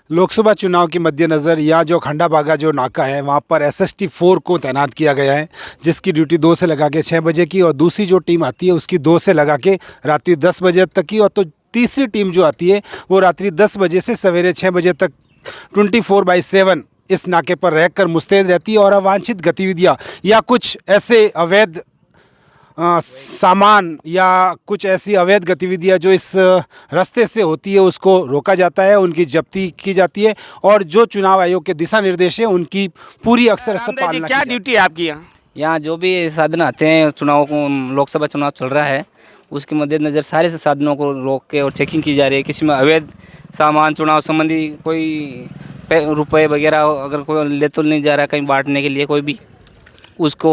लोकसभा चुनाव के मद्देनज़र यहाँ जो खंडा बागा जो नाका है वहाँ पर एसएसटी 4 को तैनात किया गया है, जिसकी ड्यूटी 2 से लगा के 6 बजे की, और दूसरी जो टीम आती है उसकी 2 से लगा के रात्रि 10 बजे तक की, और तो तीसरी टीम जो आती है वो रात्रि 10 बजे से सवेरे 6 बजे तक 24/7 इस नाके पर रहकर मुस्तैद रहती है। और अवांछित गतिविधियाँ या कुछ ऐसे अवैध सामान या कुछ ऐसी अवैध गतिविधियां जो इस रास्ते से होती है उसको रोका जाता है, उनकी जब्ती की जाती है, और जो चुनाव आयोग के दिशा निर्देश है उनकी पूरी अक्सर से पालना। क्या ड्यूटी है आपकी यहाँ? यहाँ जो भी साधन आते हैं चुनाव को, लोकसभा चुनाव चल रहा है उसके मद्देनज़र सारे से साधनों को रोक के और चेकिंग की जा रही है। किसी में अवैध सामान चुनाव संबंधी कोई रुपए वगैरह अगर कोई ले तो नहीं जा रहा कहीं बांटने के लिए, कोई भी उसको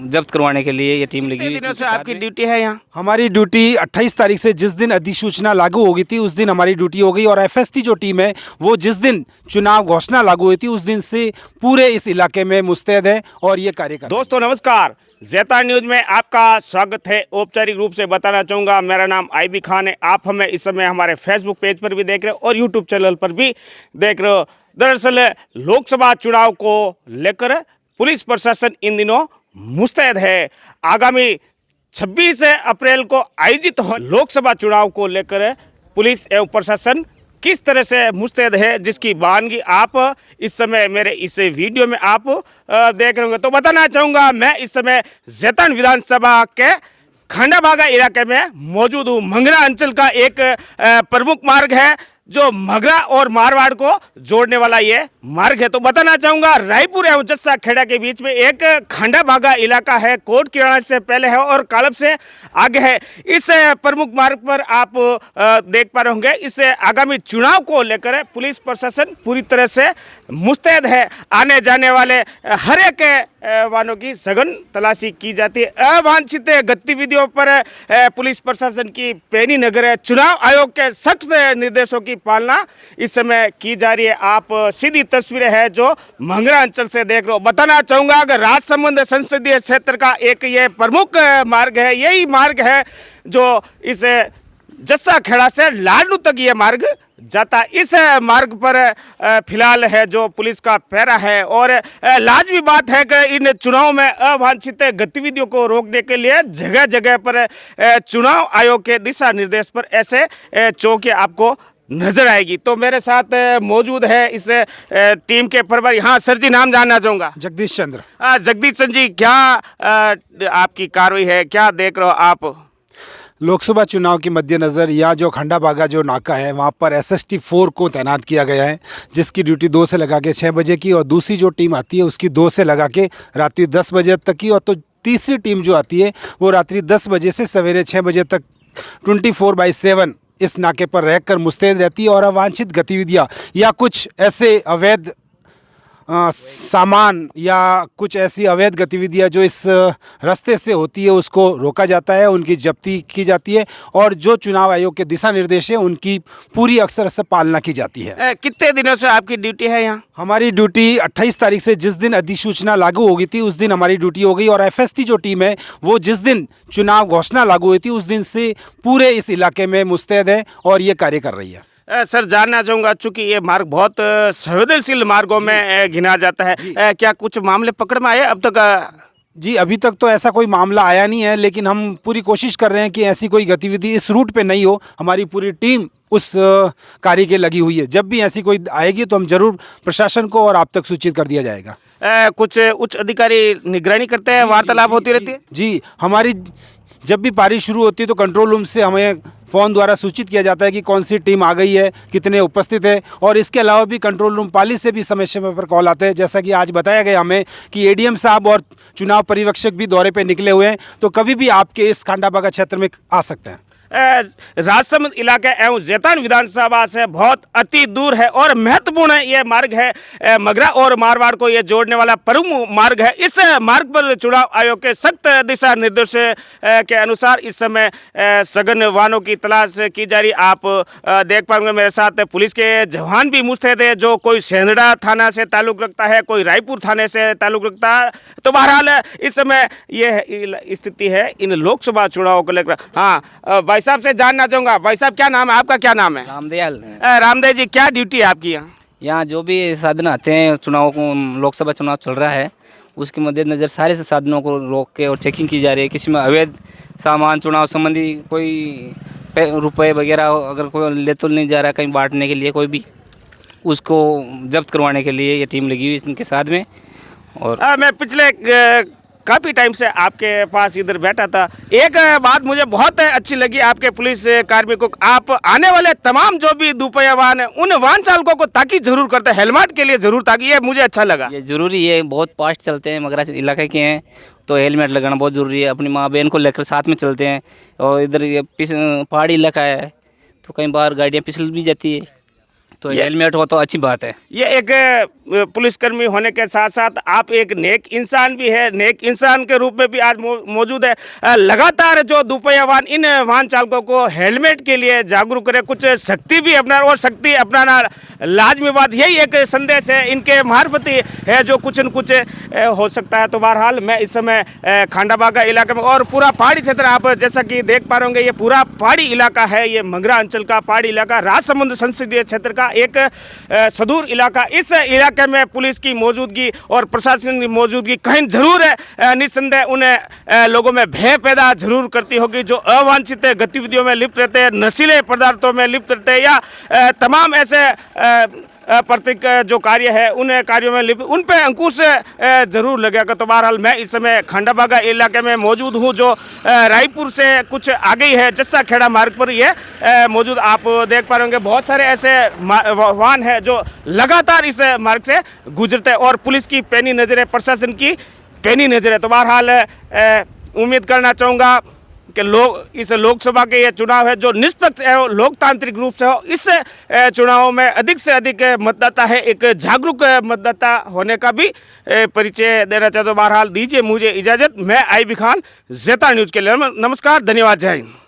जब्त करवाने के लिए ये टीम लगी हुई है। दिनों से आपकी ड्यूटी है यहाँ? हमारी ड्यूटी 28 तारीख से जिस दिन अधिसूचना लागू हो गई थी उस दिन हमारी ड्यूटी हो गई, और एफएसटी जो टीम है वो जिस दिन चुनाव घोषणा लागू हुई थी उस दिन से पूरे इस इलाके में मुस्तैद है और ये कार्य कर। दोस्तों नमस्कार, ज़ेता न्यूज़ में आपका स्वागत है। औपचारिक रूप से बताना चाहूँगा, मेरा नाम आईबी खान है। आप हमें इस समय हमारे फेसबुक पेज पर भी देख रहे हो और यूट्यूब चैनल पर भी देख रहे हो। दरअसल लोकसभा चुनाव को लेकर पुलिस प्रशासन इन दिनों मुस्तैद है। आगामी 26 अप्रैल को आयोजित हो लोकसभा चुनाव को लेकर पुलिस एवं प्रशासन किस तरह से मुस्तैद है, जिसकी बानगी आप इस समय मेरे इस वीडियो में आप देख रहे होंगे। तो बताना चाहूँगा, मैं इस समय ज़ेतन विधानसभा के खंडा बागा इलाके में मौजूद हूँ। मंगरा अंचल का एक प्रमुख मार्ग है जो मगरा और मारवाड़ को जोड़ने वाला ये मार्ग है। तो बताना चाहूँगा, रायपुर एवं जस्सा खेड़ा के बीच में एक खंडा बागा इलाका है, कोट किराना से पहले है और कालब से आगे है। इस प्रमुख मार्ग पर आप देख पा रहे होंगे, इस आगामी चुनाव को लेकर पुलिस प्रशासन पूरी तरह से मुस्तैद है। आने जाने वाले हर एक वाहनों की सघन तलाशी की जाती है। अवांछित गतिविधियों पर पुलिस प्रशासन की पैनी नजर है। चुनाव आयोग के सख्त निर्देशों की पालना इस समय की जा रही है। आप सीधी तस्वीरें हैं जो मंगरा अंचल से देख रहे हो। बताना चाहूँगा, अगर राजसमंद संसदीय क्षेत्र का एक ये प्रमुख मार्ग है, यही मार्ग है जो इस जस्सा खेड़ा से लाडू तक ये मार्ग जाता। इस मार्ग पर फिलहाल है जो पुलिस का पहरा है, और लाजमी बात है कि इन चुनाव में अवांछित गतिविधियों को रोकने के लिए जगह जगह पर चुनाव आयोग के दिशा निर्देश पर ऐसे चौकियां आपको नजर आएगी। तो मेरे साथ मौजूद है इस टीम के प्रभारी। हाँ सर जी, नाम जानना चाहूँगा। जगदीश चंद्र। जगदीश चंद्र जी, क्या आपकी कार्रवाई है, क्या देख रहे हो आप? लोकसभा चुनाव के मद्देनज़र यहाँ जो खंडा बागा जो नाका है वहाँ पर एसएसटी 4 को तैनात किया गया है, जिसकी ड्यूटी 2 से लगा के 6 बजे की, और दूसरी जो टीम आती है उसकी 2 से लगा के रात्रि 10 बजे तक की, और तो तीसरी टीम जो आती है वो रात्रि 10 बजे से सवेरे 6 बजे तक 24/7 इस नाके पर रहकर मुस्तैद रहती है। और अवांछित गतिविधियाँ या कुछ ऐसे अवैध सामान या कुछ ऐसी अवैध गतिविधियां जो इस रास्ते से होती है उसको रोका जाता है, उनकी जब्ती की जाती है, और जो चुनाव आयोग के दिशा निर्देश है उनकी पूरी अक्सर से पालना की जाती है। कितने दिनों से आपकी ड्यूटी है यहाँ? हमारी ड्यूटी 28 तारीख से जिस दिन अधिसूचना लागू हो गई थी उस दिन हमारी ड्यूटी हो गई, और एफएसटी जो टीम है वो जिस दिन चुनाव घोषणा लागू हुई थी उस दिन से पूरे इस इलाके में मुस्तैद है और ये कार्य कर रही है। सर जानना चाहूँगा, चूंकि ये मार्ग बहुत संवेदनशील मार्गों में गिना जाता है, क्या कुछ मामले पकड़ में आए अब तक? जी अभी तक तो ऐसा कोई मामला आया नहीं है, लेकिन हम पूरी कोशिश कर रहे हैं कि ऐसी कोई गतिविधि इस रूट पे नहीं हो। हमारी पूरी टीम उस कार्य के लगी हुई है। जब भी ऐसी कोई आएगी तो हम जरूर प्रशासन को और आप तक सूचित कर दिया जाएगा। कुछ उच्च अधिकारी निगरानी करते हैं, वार्तालाप होती रहती है? जी हमारी जब भी पारी शुरू होती है तो कंट्रोल रूम से हमें फ़ोन द्वारा सूचित किया जाता है कि कौन सी टीम आ गई है, कितने उपस्थित है, और इसके अलावा भी कंट्रोल रूम पाली से भी समय समय पर कॉल आते हैं। जैसा कि आज बताया गया हमें कि एडीएम साहब और चुनाव पर्यवेक्षक भी दौरे पे निकले हुए हैं, तो कभी भी आपके इस खंडा बागा क्षेत्र में आ सकते हैं। राजसमंद इलाका एवं ज़ेतन विधानसभा से बहुत अति दूर है और महत्वपूर्ण ये मार्ग है। मगरा और मारवाड़ को ये जोड़ने वाला प्रमुख मार्ग है। इस मार्ग पर चुनाव आयोग के सख्त दिशा निर्देश के अनुसार इस समय सघन वाहनों की तलाश की जा रही। आप देख पाएंगे मेरे साथ पुलिस के जवान भी मुस्तैद है, जो कोई सेंधड़ा थाना से ताल्लुक़ रखता है, कोई रायपुर थाने से ताल्लुक़ रखता है। तो बहरहाल इस समय ये स्थिति है इन लोकसभा चुनाव को लेकर। हाँ भाई साहब से जानना चाहूँगा, भाई साहब क्या नाम है आपका, क्या नाम है? रामदयाल। रामदेव जी, क्या ड्यूटी है आपकी यहाँ? यहाँ जो भी साधन आते हैं चुनाव को, लोकसभा चुनाव चल रहा है, उसके मद्देनज़र सारे से साधनों को रोक के और चेकिंग की जा रही है। किसी में अवैध सामान चुनाव संबंधी कोई रुपए वगैरह अगर कोई ले तो नहीं जा रहा कहीं बांटने के लिए, कोई भी उसको जब्त करवाने के लिए ये टीम लगी हुई है इनके साथ में। और मैं पिछले काफ़ी टाइम से आपके पास इधर बैठा था। एक बात मुझे बहुत अच्छी लगी आपके पुलिस कार्मिकों को, आप आने वाले तमाम जो भी दोपहिया वाहन है उन वाहन चालकों को ताकीद जरूर करते हैं, हेलमेट के लिए जरूर ताकि, ये मुझे अच्छा लगा। ये ज़रूरी है, बहुत फास्ट चलते हैं, मगरा इलाके के हैं तो हेलमेट लगाना बहुत ज़रूरी है। अपनी माँ बहन को लेकर साथ में चलते हैं और इधर ये पहाड़ी इलाका है तो कई बार गाड़ियाँ फिसल भी जाती है, तो हेलमेट हो तो अच्छी बात है। ये एक पुलिसकर्मी होने के साथ साथ आप एक नेक इंसान भी है, नेक इंसान के रूप में भी आज मौजूद है। लगातार जो दोपहिया वाहन इन वाहन चालकों को हेलमेट के लिए जागरूक करे, कुछ सख्ती भी अपना और सख्ती अपनाना लाजमी बात, यही एक संदेश है इनके मार्फती है जो कुछ न कुछ हो सकता है। तो बहरहाल मैं इस समय खांडाबागा इलाके में और पूरा पहाड़ी क्षेत्र आप जैसा कि देख पा रहे होंगे, ये पूरा पहाड़ी इलाका है, ये मंगरा अंचल का पहाड़ी इलाका, राजसमंद संसदीय क्षेत्र का एक सुदूर इलाका। इस इलाके में पुलिस की मौजूदगी और प्रशासन की मौजूदगी कहीं जरूर है निस्संदेह उन लोगों में भय पैदा जरूर करती होगी जो अवांछित गतिविधियों में लिप्त रहते हैं, नशीले पदार्थों में लिप्त रहते हैं या तमाम ऐसे प्रतीक जो कार्य है उन कार्यों में लिप्त, उन पे अंकुश जरूर लगेगा। तो बहरहाल मैं इस समय खांडाबागा इलाके में मौजूद हूँ जो रायपुर से कुछ आगे ही है, जस्सा खेड़ा मार्ग पर ये मौजूद। आप देख पा रहे होंगे बहुत सारे ऐसे वाहन हैं जो लगातार इस मार्ग से गुजरते हैं और पुलिस की पैनी नज़र है, प्रशासन की पैनी नज़र है। तो बहरहाल उम्मीद करना चाहूँगा कि लोग इस लोकसभा के ये चुनाव है जो निष्पक्ष है, लोकतांत्रिक रूप से हो, इस चुनाव में अधिक से अधिक मतदाता है, एक जागरूक मतदाता होने का भी परिचय देना चाहता हूँ। बहरहाल दीजिए मुझे इजाज़त, मैं आईबी खान, ज़ेता न्यूज़ के लिए नमस्कार, धन्यवाद, जय हिंद।